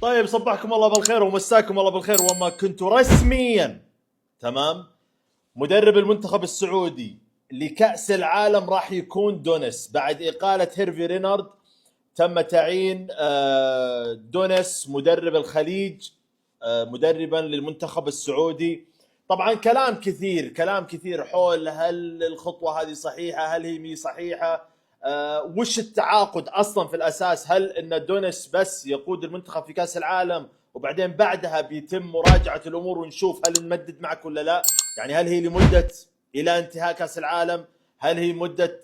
طيب صبحكم الله بالخير ومساكم الله بالخير. وما كنت رسميا تمام مدرب المنتخب السعودي لكأس العالم راح يكون دونيس بعد إقالة هيرفي رينارد. تم تعيين دونيس مدرب الخليج مدربا للمنتخب السعودي. طبعا كلام كثير حول هل الخطوة هذه صحيحة، هل هي مي صحيحة، وش التعاقد أصلا في الأساس، هل أن دونيس بس يقود المنتخب في كأس العالم وبعدين بعدها بيتم مراجعة الأمور ونشوف هل نمدد معك ولا لا، يعني هل هي لمدة إلى انتهاء كأس العالم، هل هي مدة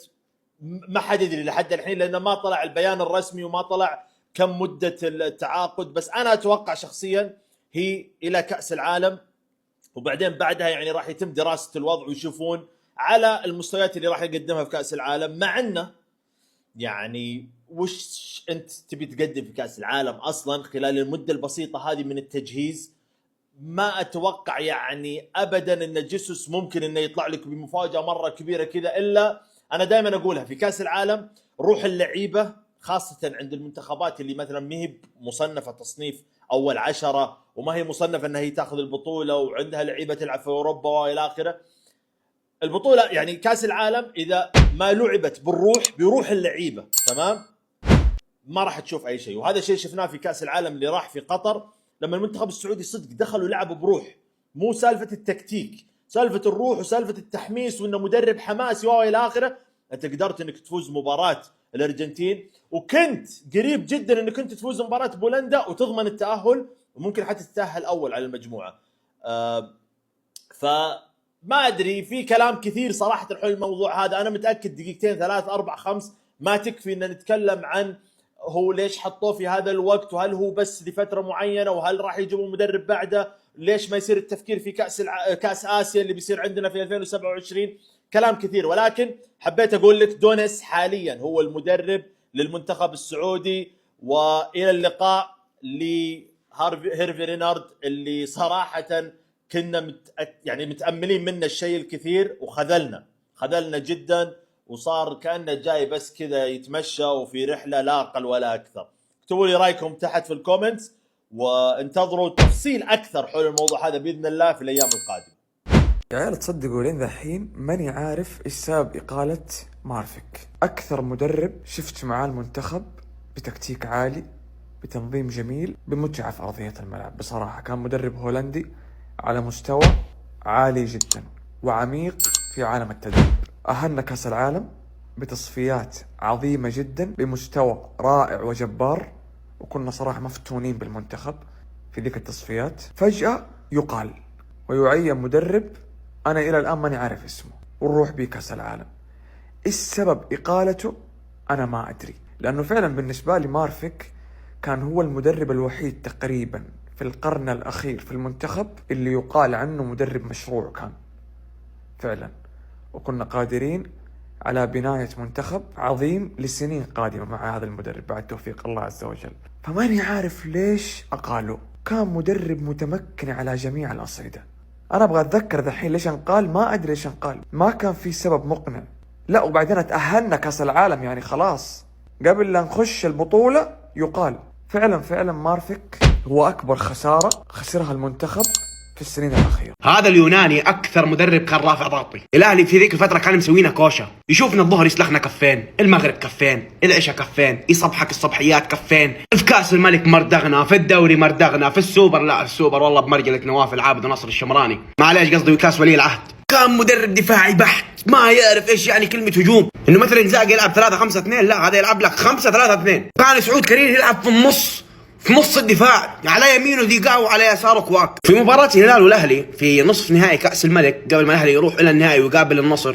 ما حد يدري لحد الحين لأنه ما طلع البيان الرسمي وما طلع كم مدة التعاقد. بس أنا أتوقع شخصيا هي إلى كأس العالم وبعدين بعدها يعني راح يتم دراسة الوضع ويشوفون على المستويات اللي راح يقدمها في كأس العالم. مع أنه يعني وش أنت تبي تقدم في كأس العالم أصلا خلال المدة البسيطة هذه من التجهيز؟ ما أتوقع يعني أبدا أن جيسوس ممكن أنه يطلع لك بمفاجأة مرة كبيرة كذا. إلا أنا دائما أقولها في كأس العالم روح اللعيبة خاصة عند المنتخبات اللي مثلا ما هي مصنفة تصنيف أول 10 وما هي مصنفة أنها هي تأخذ البطولة وعندها لعيبة تلعب في أوروبا وإلى آخره. البطولة يعني كأس العالم إذا ما لعبت بروح اللعيبة تمام ما راح تشوف أي شيء. وهذا الشيء شفناه في كأس العالم اللي راح في قطر لما المنتخب السعودي صدق دخلوا لعبوا بروح، مو سالفة التكتيك، سالفة الروح وسالفة التحميس وإنه مدرب حماسي وإلى آخره. أنت قدرت إنك تفوز مباراة الأرجنتين وكنت قريب جدا إنك كنت تفوز مباراة بولندا وتضمن التأهل وممكن حتى تتأهل أول على المجموعة. فما أدري في كلام كثير صراحة حول الموضوع هذا. أنا متأكد دقيقتين 3 4 5 ما تكفي إن نتكلم عن هو ليش حطوه في هذا الوقت وهل هو بس لفترة معينة وهل راح يجيبوا مدرب بعده، ليش ما يصير التفكير في كأس آسيا اللي بيصير عندنا في 2027. كلام كثير ولكن حبيت أقول لك دونيس حاليا هو المدرب للمنتخب السعودي. وإلى اللقاء لهيرفي رينارد اللي صراحة كنا يعني متأملين منه الشيء الكثير وخذلنا جدا وصار كأنه جاي بس كذا يتمشى وفي رحلة لا أقل ولا أكثر. اكتبوا لي رأيكم تحت في الكومنتس وانتظروا تفصيل أكثر حول الموضوع هذا بإذن الله في الأيام القادمة. يا عيال تصدقوا لين ذحين ماني عارف ايش سبب إقالة مارفيك. أكثر مدرب شفت معاه المنتخب بتكتيك عالي بتنظيم جميل بمتعة في أرضية الملعب. بصراحة كان مدرب هولندي على مستوى عالي جدا وعميق في عالم التدريب. أهلنا كأس العالم بتصفيات عظيمة جدا بمستوى رائع وجبار وكنا صراحة مفتونين بالمنتخب في ذيك التصفيات. فجأة يقال ويعين مدرب أنا إلى الآن ماني عارف اسمه ونروح بيه كأس العالم. إيش سبب إقالته أنا ما أدري، لأنه فعلا بالنسبة لي مارفيك كان هو المدرب الوحيد تقريبا في القرن الأخير في المنتخب اللي يقال عنه مدرب مشروع كان فعلا، وكنا قادرين على بناية منتخب عظيم لسنين قادمة مع هذا المدرب بعد توفيق الله عز وجل. فماني عارف ليش أقالوا. كان مدرب متمكن على جميع الأصعدة. أنا أبغى أتذكر ذحين ليش انقال، ما أدري ليش انقال، ما كان في سبب مقنع. لا وبعدين تأهلنا كأس العالم يعني خلاص قبل لا نخش البطولة يقال. فعلا مارفيك هو أكبر خسارة خسرها المنتخب في السنين الأخيرة. هذا اليوناني أكثر مدرب كان رافع ضغطي. الأهلي في ذيك الفترة كان مسوينا كوشة، يشوفنا الظهر يسلخنا كفين، المغرب كفين، العشاء كفين، يصبحك الصبحيات كفين. في كأس الملك مردغنا، في الدوري مردغنا، في السوبر لا السوبر والله بمرجلة نواف العابد ونصر الشمراني، معليش قصدي كأس ولي العهد. كان مدرب دفاعي بحت ما يعرف ايش يعني كلمة هجوم، انه مثلا زاق يلعب 3-5-2 لا هذا يلعب لك 5-3-2. كان سعود كرير يلعب في نص الدفاع، على يمينه ذيقا وعلى يساره كواك. في مباراة الهلال والاهلي في نصف نهائي كأس الملك قبل ما الاهلي يروح الى النهائي ويقابل النصر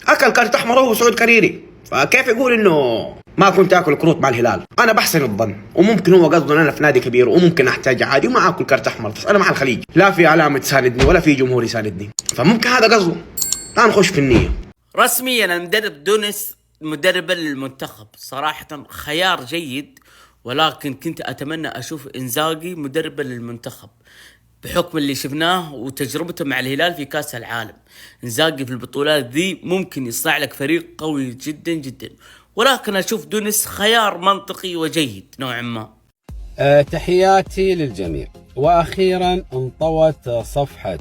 اكل كارت احمر هو سعود كريري. فكيف يقول انه ما كنت اكل كروت مع الهلال؟ انا بحسن الظن وممكن هو قصده انا في نادي كبير وممكن احتاج عادي وما اكل كارت احمر، بس انا مع الخليج لا في علامة تساندني ولا في جمهور يساندني، فممكن هذا قصده. لا نخش في النية. رسميا المدرب دونيس مدربا للمنتخب صراحة خيار جيد، ولكن كنت أتمنى أشوف إنزاغي مدربا للمنتخب بحكم اللي شفناه وتجربته مع الهلال في كأس العالم. إنزاغي في البطولات ذي ممكن يصنع لك فريق قوي جدا جدا، ولكن أشوف دونيس خيار منطقي وجيد نوعا ما. تحياتي للجميع. وأخيرا انطوت صفحة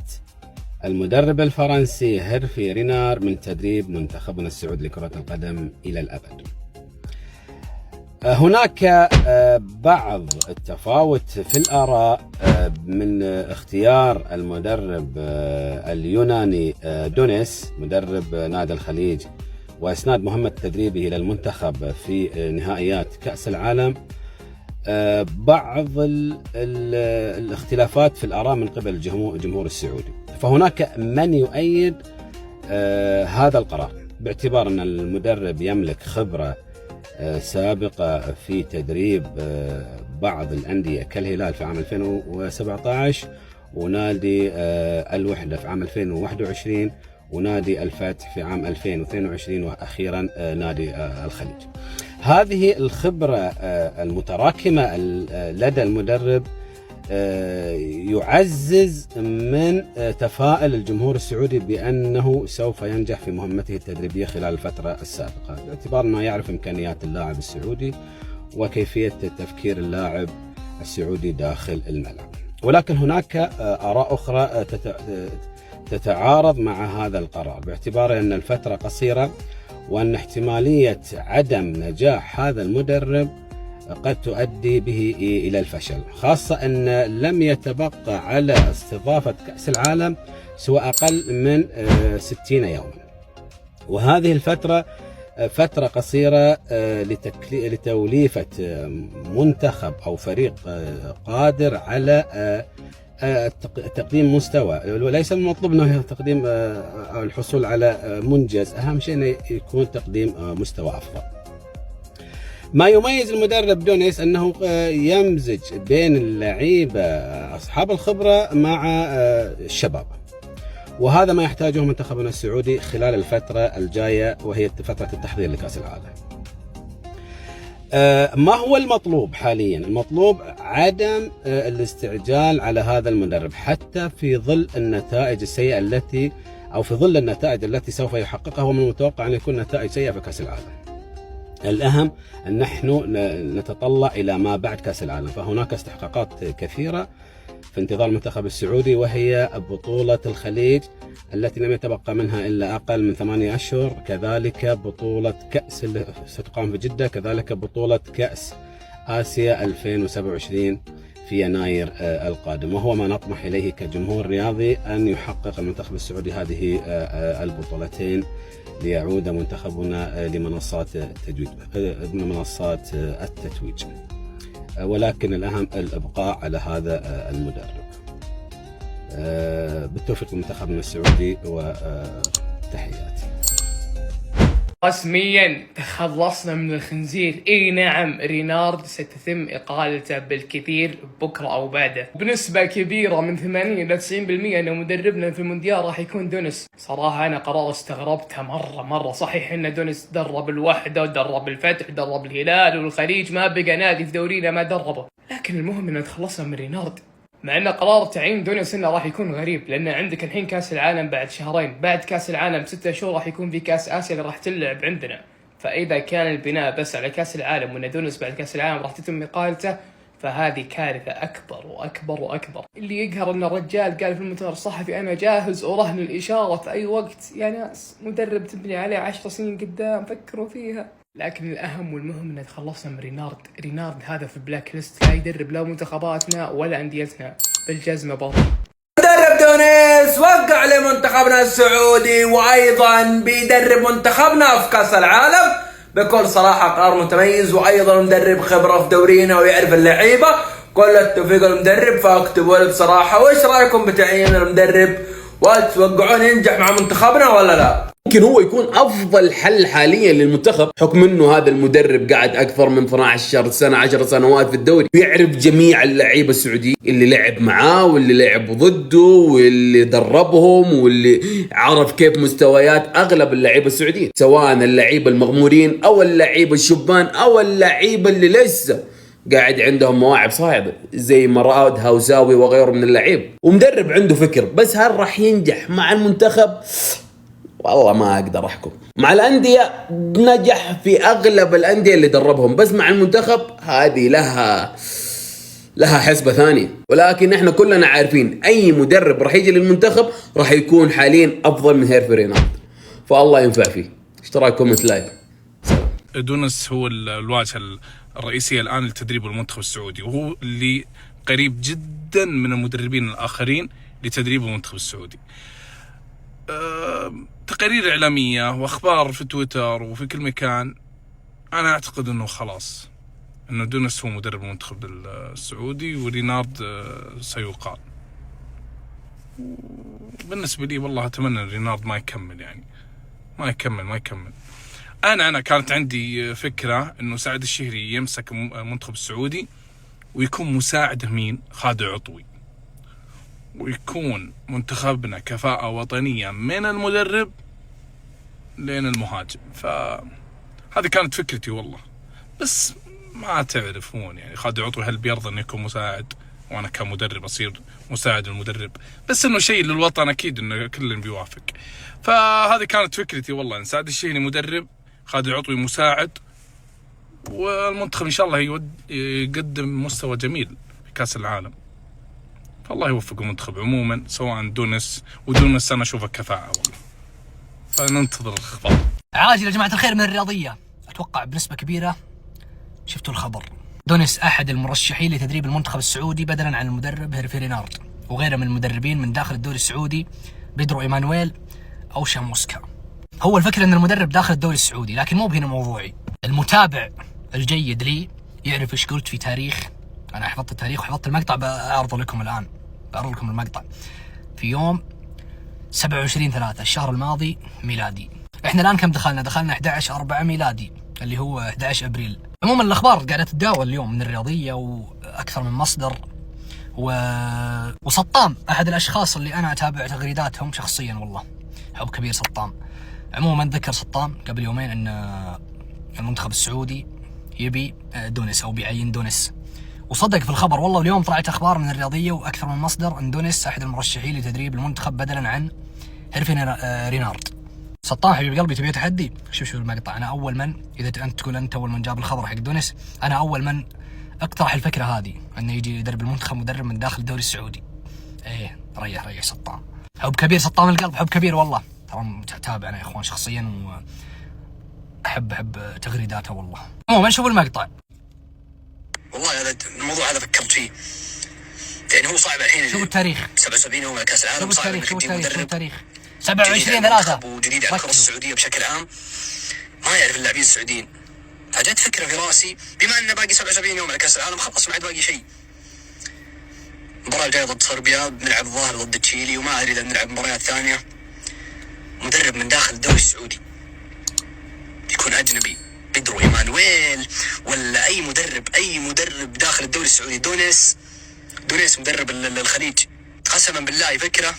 المدرب الفرنسي هيرفي رينار من تدريب منتخبنا السعودي لكرة القدم إلى الأبد. هناك بعض التفاوت في الآراء من اختيار المدرب اليوناني دونيس مدرب نادي الخليج وإسناد مهمة تدريبه إلى المنتخب في نهائيات كأس العالم. بعض الاختلافات في الآراء من قبل الجمهور السعودي، فهناك من يؤيد هذا القرار باعتبار أن المدرب يملك خبرة سابقة في تدريب بعض الأندية كالهلال في عام 2017 ونادي الوحدة في عام 2021 ونادي الفتح في عام 2022 وأخيرا نادي الخليج. هذه الخبرة المتراكمة لدى المدرب يعزز من تفاؤل الجمهور السعودي بأنه سوف ينجح في مهمته التدريبية خلال الفترة السابقة، باعتبار أنه يعرف إمكانيات اللاعب السعودي وكيفية تفكير اللاعب السعودي داخل الملعب. ولكن هناك آراء أخرى تتعارض مع هذا القرار باعتبار أن الفترة قصيرة وأن احتمالية عدم نجاح هذا المدرب قد تؤدي به إلى الفشل، خاصة أن لم يتبقى على استضافة كأس العالم سوى أقل من 60 يوما، وهذه الفترة فترة قصيرة لتوليفة منتخب أو فريق قادر على تقديم مستوى. وليس المطلوب أنه تقديم أو الحصول على منجز، أهم شيء أنه يكون تقديم مستوى أفضل. ما يميز المدرب دونيس أنه يمزج بين اللعيبة أصحاب الخبرة مع الشباب، وهذا ما يحتاجه منتخبنا السعودي خلال الفترة الجاية وهي فترة التحضير لكأس العالم. ما هو المطلوب حاليا؟ المطلوب عدم الاستعجال على هذا المدرب حتى في ظل النتائج السيئة التي سوف يحققها، ومن المتوقع أن يكون نتائج سيئة في كأس العالم. الأهم أن نحن نتطلع إلى ما بعد كأس العالم، فهناك استحقاقات كثيرة في انتظار المنتخب السعودي، وهي بطولة الخليج التي لم يتبقى منها إلا أقل من 8 أشهر، كذلك بطولة كأس ستقام في جدة، كذلك بطولة كأس آسيا 2027 في يناير القادم، وهو ما نطمح إليه كجمهور رياضي أن يحقق المنتخب السعودي هذه البطولتين ليعود منتخبنا لمنصات التتويج. ولكن الأهم الإبقاء على هذا المدرب. بالتوفيق لمنتخبنا السعودي وتحياتي. رسميا تخلصنا من الخنزير. اي نعم، رينارد ستتم اقالته بالكثير بكره او بعده. بنسبه كبيره من 80 الى 90% ان مدربنا في المونديال راح يكون دونيس. صراحه انا قرار استغربتها مره. صحيح ان دونيس درب الوحده ودرب الفتح ودرب الهلال والخليج، ما بقى نادي في دورينا ما دربه، لكن المهم ان تخلصنا من رينارد. مع ان قرار تعيين دونيس انه راح يكون غريب، لان عندك الحين كاس العالم بعد شهرين، بعد كاس العالم 6 شهور راح يكون في كاس اسيا اللي راح تلعب عندنا. فاذا كان البناء بس على كاس العالم وان دونيس بعد كاس العالم راح تتم اقالته، فهذه كارثه اكبر واكبر. اللي يقهر ان الرجال قال في المؤتمر الصحفي انا جاهز ورهن الاشاره في اي وقت. يا ناس، مدرب تبني عليه 10 سنين قدام، فكروا فيها. لكن الأهم والمهم أن تخلصنا من رينارد هذا في بلاك ليست، لا يدرب لا منتخباتنا ولا أنديتنا، بالجزمة برضه. مدرب دونيس وقع لمنتخبنا السعودي وأيضا بيدرب منتخبنا في كأس العالم بكل صراحة. قرار متميز، وأيضا مدرب خبرة في دورينا ويعرف اللعيبة. كل التوفيق للمدرب، فاكتبوا لي بصراحة وإيش رأيكم بتعيين المدرب، وتوقعون ينجح مع منتخبنا ولا لا؟ ممكن هو يكون افضل حل حاليا للمنتخب، حكم انه هذا المدرب قاعد اكثر من 12 سنه 10 سنوات في الدوري، ويعرف جميع اللعيبه السعوديين اللي لعب معاه واللي لعب ضده واللي دربهم واللي عرف كيف مستويات اغلب اللعيبه السعوديين، سواء اللعيبه المغمورين او اللعيبه الشبان او اللعيبه اللي لسه قاعد عندهم مواهب صاعدة زي مراد هوساوي وغيره من اللعيب. ومدرب عنده فكر، بس هل راح ينجح مع المنتخب؟ والله ما أقدر أحكم. مع الأندية نجح في أغلب الأندية اللي دربهم، بس مع المنتخب هذه لها لها حسبة ثانية. ولكن احنا كلنا عارفين اي مدرب راح يجي للمنتخب راح يكون حاليا افضل من هيرفي رينارد، فالله ينفع فيه. اشتراك كومنت لايك. دونس هو الواجهة الرئيسية الآن لتدريب المنتخب السعودي، وهو اللي قريب جدا من المدربين الآخرين لتدريب المنتخب السعودي. تقارير إعلامية وأخبار في تويتر وفي كل مكان، أنا أعتقد أنه خلاص أنه دونس هو مدرب المنتخب السعودي ورينارد سيقال. بالنسبة لي والله أتمنى رينارد ما يكمل، يعني ما يكمل. أنا كانت عندي فكرة إنه سعد الشهري يمسك المنتخب السعودي ويكون مساعد مين؟ خالد عطوي، ويكون منتخبنا كفاءة وطنية من المدرب لين المهاجم. فهذه كانت فكرتي والله، بس ما تعرفون يعني خالد عطوي هل بيرضى إنه يكون مساعد وأنا كمدرب أصير مساعد المدرب؟ بس إنه شيء للوطن أكيد إنه كل بيوافق. فهذه كانت فكرتي والله، إن سعد الشهري مدرب، خالد العطوي مساعد، والمنتخب إن شاء الله يقدم مستوى جميل في كأس العالم. فالله يوفق المنتخب عموما، سواء دونس أنا أشوفه كفاءة والله، فننتظر الأخبار. عاجل يا جماعة الخير من الرياضية، أتوقع بنسبة كبيرة شفتوا الخبر. دونس أحد المرشحين لتدريب المنتخب السعودي بدلا عن المدرب هيرفي رينارد، وغيره من المدربين من داخل الدوري السعودي بيدرو إيمانويل أو شاموسكا. هو الفكرة أن المدرب داخل الدوري السعودي، لكن مو بهنا موضوعي. المتابع الجيد لي يعرف إيش قلت في تاريخ، أنا حفظت التاريخ وحفظت المقطع، بعرض لكم الآن، بعرض لكم المقطع في يوم 27/3 الشهر الماضي ميلادي. إحنا الآن كم دخلنا 11/4 ميلادي اللي هو 11 أبريل. عموما الأخبار قاعدة تتداول اليوم من الرياضية وأكثر من مصدر، وسطام أحد الأشخاص اللي أنا أتابع تغريداتهم شخصيا، والله حب كبير سطام. عموما ذكر سطام قبل يومين أن المنتخب السعودي يبي دونس أو بيعين دونس، وصدق في الخبر والله. واليوم طلعت أخبار من الرياضية وأكثر من مصدر أن دونس أحد المرشحين لتدريب المنتخب بدلا عن هيرفي رينارد. سطام حبيب قلبي تبي تحدي؟ شوف المقطع. أنا أول من، إذا أنت تقول أنت أول من جاب الخبر حق دونس، أنا أول من اقترح الفكرة هذه، أنه يجي يدرب المنتخب مدرب من داخل الدوري السعودي. إيه ريح سطام، حب كبير سطام القلب، حب كبير والله. ترى متابع أنا يا إخوان شخصيا وأحب تغريداته والله. عموما شوفوا المقطع. والله هذا الموضوع هذا فكرت فيه، يعني هو صعب الحين. شوفوا التاريخ 77 يوم كأس العالم، شوفوا التاريخ 27/3 وجديد على الكرة السعودية بشكل عام، ما يعرف اللاعبين السعوديين. فجت فكرة في راسي، بما أنه باقي 77 يوم على كأس العالم خلاص ما عاد باقي شيء. المباراة الجاية ضد صربيا، بنلعب الظاهر ضد تشيلي، وما أدري إذا بنلعب مباريات ثانية. مدرب من داخل الدوري السعودي يكون أجنبي، بيدرو إيمانويل ولا أي مدرب داخل الدوري السعودي. دونس مدرب الخليج، قسما بالله فكرة.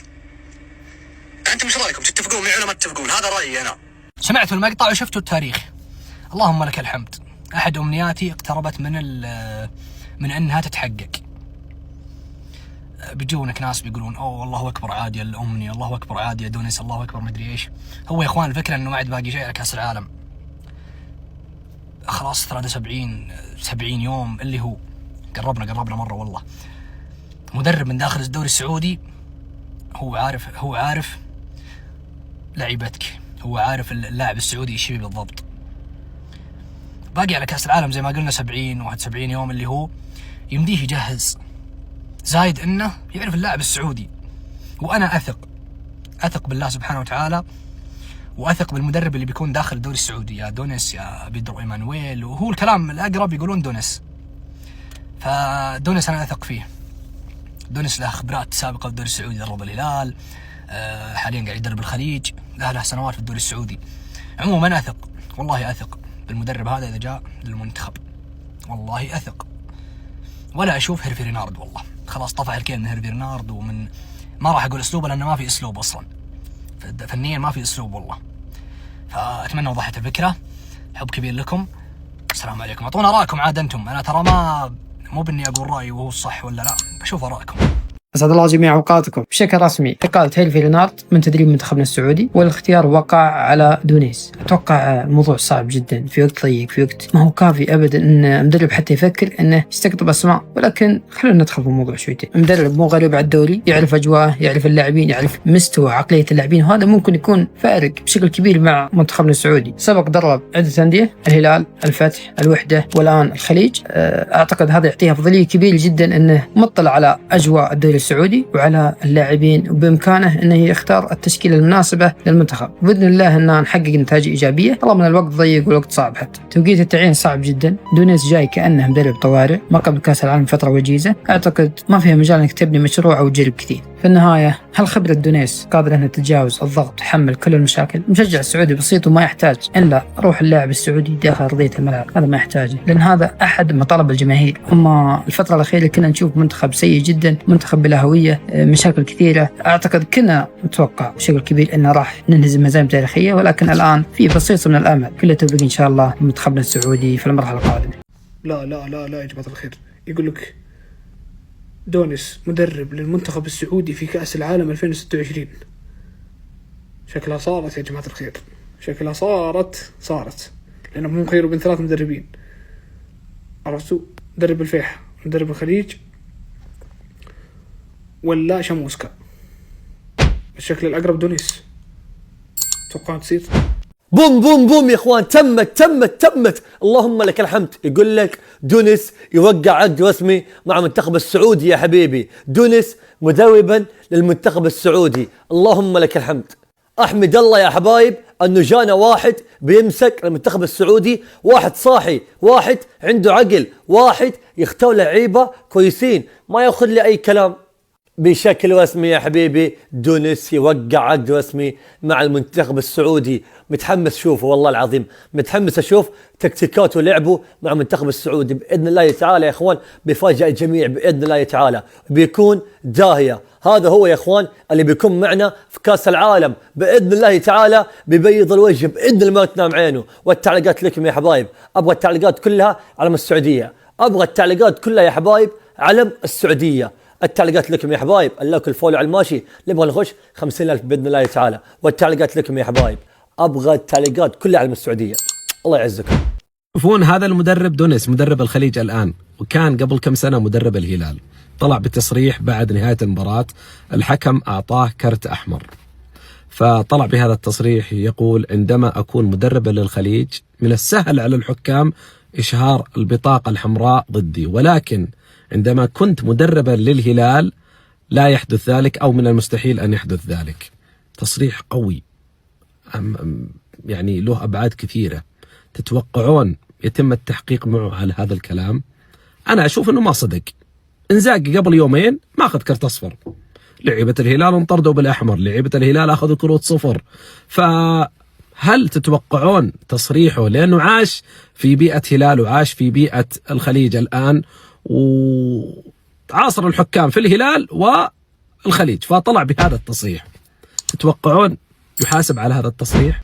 أنتم إيش رأيكم؟ تتفقون معي ولا ما تتفقون؟ هذا رأيي أنا. سمعتوا المقطع وشفتوا التاريخ، اللهم لك الحمد. أحد أمنياتي اقتربت من أنها تتحقق. بيجونك ناس بيقولون أوه الله أكبر عادي الأمنية، الله أكبر عادي دونس، الله أكبر مدري إيش. هو يا إخوان الفكرة إنه ما عاد باقي شيء على كأس العالم، خلاص 70 يوم اللي هو قربنا مرة والله. مدرب من داخل الدوري السعودي هو عارف لعيبتك، هو عارف اللاعب السعودي ايش يبي بالضبط. باقي على كأس العالم زي ما قلنا 71 يوم اللي هو يمديه يجهز، زايد انه يعرف اللاعب السعودي. وانا اثق بالله سبحانه وتعالى، واثق بالمدرب اللي بيكون داخل الدوري السعودي، يا دونس يا بيدرو إيمانويل، وهو الكلام الاقرب يقولون دونس. فدونس انا اثق فيه. دونس له خبرات سابقه في الدوري السعودي، درب الهلال، حاليا قاعد يدرب الخليج، له سنوات في الدوري السعودي. عموما اثق، والله اثق بالمدرب هذا اذا جاء للمنتخب، والله اثق. ولا اشوف هيرفي رينارد، والله خلاص طفع الكيل من هيرفي رينارد، ومن ما راح اقول اسلوبه لانه ما في اسلوب اصلا، فنيا ما في اسلوب والله. فاتمنى وضحت الفكره. حب كبير لكم، السلام عليكم. اعطونا رايكم عاد انتم، انا ترى مو باني اقول رايي وهو الصح ولا لا، بشوف ارائكم. أسعد الله جميع أوقاتكم. بشكل رسمي إقالة هيرفي رينارد من تدريب منتخبنا السعودي، والاختيار وقع على دونيس. أتوقع الموضوع صعب جدا في وقت ضيق، في وقت ما هو كافي أبدا أن مدرب حتى يفكر أنه يستقطب أسماء، ولكن خلونا ندخل في الموضوع شويتين. مدرب مو غريب على الدوري، يعرف أجواءه، يعرف اللاعبين، يعرف مستوى عقلية اللاعبين، وهذا ممكن يكون فارق بشكل كبير مع منتخبنا السعودي. سبق درب عدة أندية، الهلال، الفتح، الوحدة، والآن الخليج. أعتقد هذا يعطيه أفضلية كبيرة جدا أنه مطلع على أجواء الدوري السعودي وعلى اللاعبين، وبإمكانه أنه يختار التشكيلة المناسبة للمنتخب. بإذن الله أننا نحقق نتائج إيجابية طالما الوقت ضيق والوقت صعب. حتى توقيت التعيين صعب جدا. دونيس جاي كأنه مدرب طوارئ ما قبل كأس العالم فترة وجيزة. أعتقد ما فيها مجال أنك تبني مشروع أو تجرب كثير. في النهاية، هل خبرة دونيس قادرة أنها تتجاوز الضغط وتحمل كل المشاكل؟ المشجع السعودي بسيط وما يحتاج إلا روح اللاعب السعودي داخل أرضية الملعب. هذا ما يحتاجه، لأن هذا أحد مطالب الجماهير. أما الفترة الأخيرة كنا نشوف منتخب سيء جدا، منتخب بلا هوية، مشاكل كثيرة. أعتقد كنا نتوقع بشكل كبير أنه راح ننهزم هزائم تاريخية، ولكن الآن في بسيط من الأمل. كل التوفيق إن شاء الله لمنتخبنا السعودي في المرحلة القادمة. لا لا لا لا يا جماعة الخير، يقول لك دونيس مدرب للمنتخب السعودي في كأس العالم 2026. شكلها صارت يا جماعة الخير، شكلها صارت لأنهم هم خيروا بين 3 مدربين. عرفتوا؟ مدرب الفيحة، مدرب الخليج، ولا شاموسكا. الشكل الأقرب دونيس. توقعت تصير بوم بوم بوم يا اخوان. تمت اللهم لك الحمد. يقول لك دونيس يوقع عقد رسمي مع منتخب السعودي يا حبيبي. دونيس مدربا للمنتخب السعودي، اللهم لك الحمد. احمد الله يا حبايب انه جانا واحد بيمسك المنتخب السعودي، واحد صاحي، واحد عنده عقل، واحد يختار لعيبه كويسين، ما ياخذ لي اي كلام. بشكل رسمي يا حبيبي دونيس يوقع عقد رسمي مع المنتخب السعودي. متحمس شوفه والله العظيم، متحمس اشوف تكتيكاته ولعبه مع المنتخب السعودي. باذن الله تعالى يا اخوان بيفاجئ الجميع باذن الله تعالى، بيكون داهيه. هذا هو يا اخوان اللي بيكون معنا في كاس العالم باذن الله تعالى، بيبيض الوجه باذن الله ما تنام عينه. والتعليقات لكم يا حبايب، ابغى التعليقات كلها علم السعوديه، ابغى التعليقات كلها يا حبايب علم السعوديه. التعليقات لكم يا حبايب، اللايك الفولو على الماشي، نبغى نخش 50,000 باذن الله تعالى. والتعليقات لكم يا حبايب، ابغى التعليقات كلها على السعوديه. الله يعزكم. شوفون هذا المدرب دونيس مدرب الخليج الان، وكان قبل كم سنه مدرب الهلال. طلع بتصريح بعد نهايه المباراه، الحكم اعطاه كرت احمر، فطلع بهذا التصريح يقول: عندما اكون مدربا للخليج من السهل على الحكام اشهار البطاقه الحمراء ضدي، ولكن عندما كنت مدربا للهلال لا يحدث ذلك، أو من المستحيل أن يحدث ذلك. تصريح قوي يعني له أبعاد كثيرة. تتوقعون يتم التحقيق معه على هذا الكلام؟ أنا أشوف أنه ما صدق. إنزاغي قبل يومين ما أخذ كرت أصفر، لعيبة الهلال انطردوا بالأحمر، لعيبة الهلال أخذوا كروت صفر. فهل تتوقعون تصريحه لأنه عاش في بيئة هلال وعاش في بيئة الخليج الآن، وعاصر الحكام في الهلال والخليج، فطلع بهذا التصريح، تتوقعون يحاسب على هذا التصريح؟